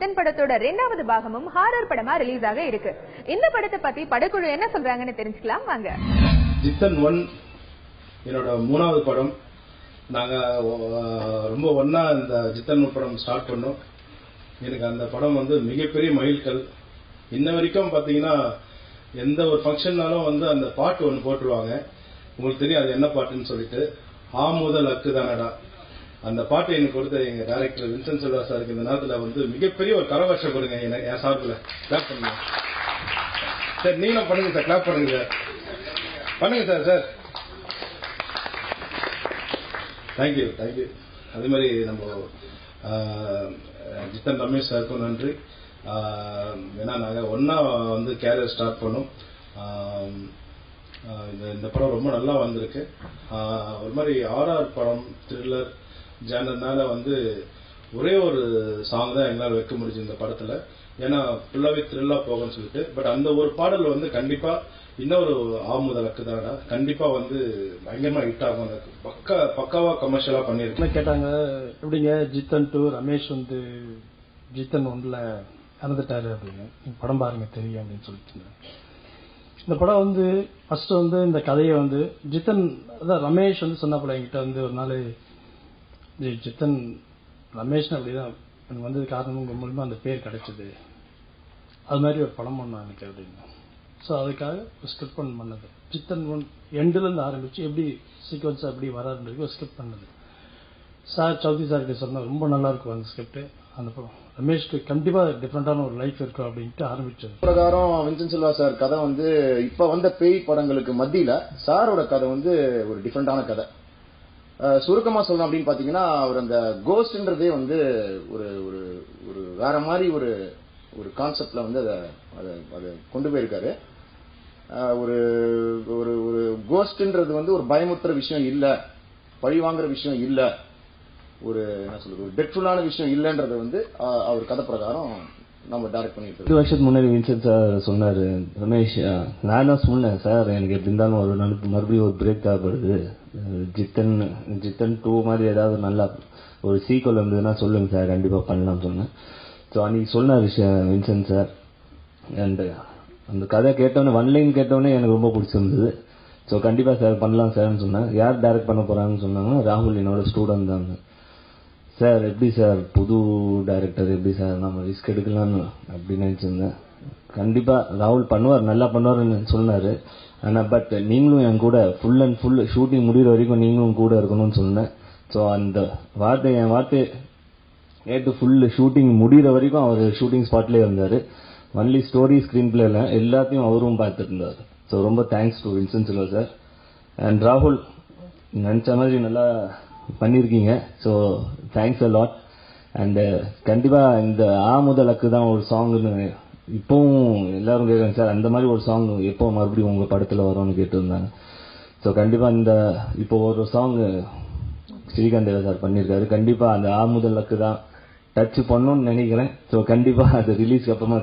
ஜித்தன் படத்தோட 2வது பாகமும் ஹாரர் படமா ரிலீஸ் ஆக இருக்கு. இந்த படத்தை பத்தி படக்குழு என்ன சொல்றாங்கன்னு தெரிஞ்சுக்கலாம் வாங்க. ஜித்தன் 1 என்னோட 3வது படம். நாங்க ரொம்ப ஒன்னா இந்த ஜித்தன் படம் ஸ்டார்ட் பண்ணோம். எனக்கு அந்த படம் மிகப்பெரிய மைல்கல். இன்ன வரைக்கும் பாத்தீங்கன்னா எந்த ஒரு ஃபங்க்ஷன்னாலும் அந்த பாட்டு ஒன்று போட்டுருவாங்க. உங்களுக்கு தெரியும் அது என்ன பாட்டுன்னு சொல்லிட்டு, ஆ முதல் அக்கு தானடா. அந்த பாட்டு எனக்கு கொடுத்த எங்க டைரக்டர் வின்சென்ட் செல்வா சாருக்கு இந்த நேரத்தில் மிகப்பெரிய ஒரு கரவர்ஷம் கொடுங்க என் சார்பில். கிளாப் பண்ணுங்க சார். நீங்களும் பண்ணுங்க சார். கிளாப் பண்ணுங்க சார். பண்ணுங்க சார். Sir thank you. அதே மாதிரி நம்ம ஜித்தன் ரமேஷ் சாருக்கும் நன்றி. ஏன்னா நாங்கள் ஒன்னா கேரியர் ஸ்டார்ட் பண்ணோம். இந்த படம் ரொம்ப நல்லா வந்திருக்கு. ஒரு மாதிரி ஆர்ஆர் படம் த்ரில்லர் ஜானர்னால ஒரே ஒரு சாங் தான் எங்களால் வைக்க முடிஞ்சு இந்த படத்துல. ஏன்னா ஃபுல்லாவே த்ரில்லா போகும்னு சொல்லிட்டு. பட் அந்த ஒரு பாடல் கண்டிப்பா இன்னொரு ஆமுதலுக்கு தானடா கண்டிப்பா பயங்கரமா ஹிட் ஆகும். பக்காவா கமர்ஷியலா பண்ணிருக்கு. கேட்டாங்க எப்படிங்க ஜித்தன் 2 ரமேஷ் ஜித்தன் 1ல இறந்துட்டாரு அப்படின்னு, படம் பாருங்க தெரியும் அப்படின்னு சொல்லிட்டு. இந்த படம் ஃபர்ஸ்ட் இந்த கதையை ஜித்தன் அதான் ரமேஷ் சொன்னாப்புல என்கிட்ட ஒரு நாள், ஜித்தன் ரமேஷ் அப்படிதான் எனக்கு வந்தது காரணம் உங்க மூலமா அந்த பேர் கிடைச்சது, அது மாதிரி ஒரு படம் பண்ணோம் எனக்கு அப்படின்னு. ஸோ அதுக்காக ஸ்கிரிப்ட் பண்ணது ஜித்தன் 1 எண்டுல இருந்து ஆரம்பிச்சு எப்படி சீக்வன்ஸ் அப்படி வராதுன்றது ஸ்கிரிப்ட் பண்ணது. சார் சௌத்ரி சார் கிட்ட சொன்னா ரொம்ப நல்லா இருக்கும் அந்த ஸ்கிரிப்ட். அந்த படம் ரமேஷ்க்கு கண்டிப்பா டிஃப்ரெண்டான ஒரு லைஃப் இருக்கும் அப்படின்ட்டு ஆரம்பிச்சது. பிரகாரம் வின்சென்ட் செல்வா சார் கதை இப்ப வந்த பேய் படங்களுக்கு மத்தியில சாரோட கதை ஒரு டிஃப்ரெண்டான கதை. சுருக்கமா சொல்லணும் அப்படின்னு பாத்தீங்கன்னா, அவர் அந்த கோஸ்ட்ன்றதே ஒரு ஒரு வேற மாதிரி ஒரு கான்செப்ட்ல அதை கொண்டு போயிருக்காரு. ஒரு ஒரு கோஸ்ட்ன்றது ஒரு பயமுறுத்துற விஷயம் இல்ல, பழி வாங்குற விஷயம் இல்ல, ஒரு என்ன சொல்றது, ஒரு டெட்ஃபுல்லான விஷயம் இல்லன்றது அவர் கதை பிரகாரம் நம்ம டைரக்ட் பண்ணிட்டு 2 வருஷத்துக்கு முன்னாடி வின்சென்ட் சார் சொன்னாரு, ரமேஷ் நான் தான் சொன்னேன் சார் எனக்கு எப்படி இருந்தாலும் ஒரு நாளுக்கு மறுபடியும் ஒரு பிரேக் தேவைப்படுது, ஜித்தன் 2 மாதிரி ஏதாவது நல்லா ஒரு சீக்வல் இருந்ததுன்னா சொல்லுங்க சார் கண்டிப்பா பண்ணலாம் சொன்னேன். ஸோ அன்னைக்கு சொன்னார் வின்சென்ட் சார். அண்ட் அந்த கதை கேட்டோன்னே 1 லைன் கேட்டோன்னே எனக்கு ரொம்ப பிடிச்சிருந்தது. ஸோ கண்டிப்பா சார் பண்ணலாம் சார்னு சொன்னேன். யார் டைரக்ட் பண்ண போறாங்கன்னு சொன்னாங்க. ராகுல் என்னோட ஸ்டூடெண்ட் தான். சார் எப்படி சார் புது டைரக்டர் எப்படி சார் நம்ம ரிஸ்க் எடுக்கலாம்னு அப்படின்னு நினைச்சிருந்தேன். கண்டிப்பா ராகுல் பண்ணுவார், நல்லா பண்ணுவார்னு சொன்னாரு. ஆனா பட் நீங்களும் என் கூட ஃபுல் அண்ட் ஃபுல் ஷூட்டிங் முடிகிற வரைக்கும் நீங்களும் கூட இருக்கணும்னு சொன்னேன். ஸோ அந்த என் வார்த்தை நேற்று ஃபுல் ஷூட்டிங் முடிகிற வரைக்கும் அவர் ஷூட்டிங் ஸ்பாட்லேயே இருந்தாரு. ஒன்லி ஸ்டோரி ஸ்கிரீன் பிளேல எல்லாத்தையும் அவரும் பார்த்துட்டு இருந்தார். ஸோ ரொம்ப thanks to Vincent Selva sir and ராகுல். நினைச்ச மாதிரி நல்லா பண்ணிருக்கீங்க. So thanks a lot. And கண்டிப்பா இந்த ஆ முதலுக்கு தான் ஒரு சாங்னு இப்பவும் எல்லாரும் கேட்குறாங்க சார், அந்த மாதிரி ஒரு சாங் எப்போ மறுபடியும் உங்க படத்துல வரும்னு கேட்டு இருந்தாங்க. ஸோ கண்டிப்பா இப்போ ஒரு சாங் ஸ்ரீகாந்த் தேவா சார் பண்ணியிருக்காரு. கண்டிப்பா அந்த ஆ முதலுக்கு தான் டச் பண்ணணும்னு நினைக்கிறேன். ஸோ கண்டிப்பா அது ரிலீஸ்க்கு அப்புறமா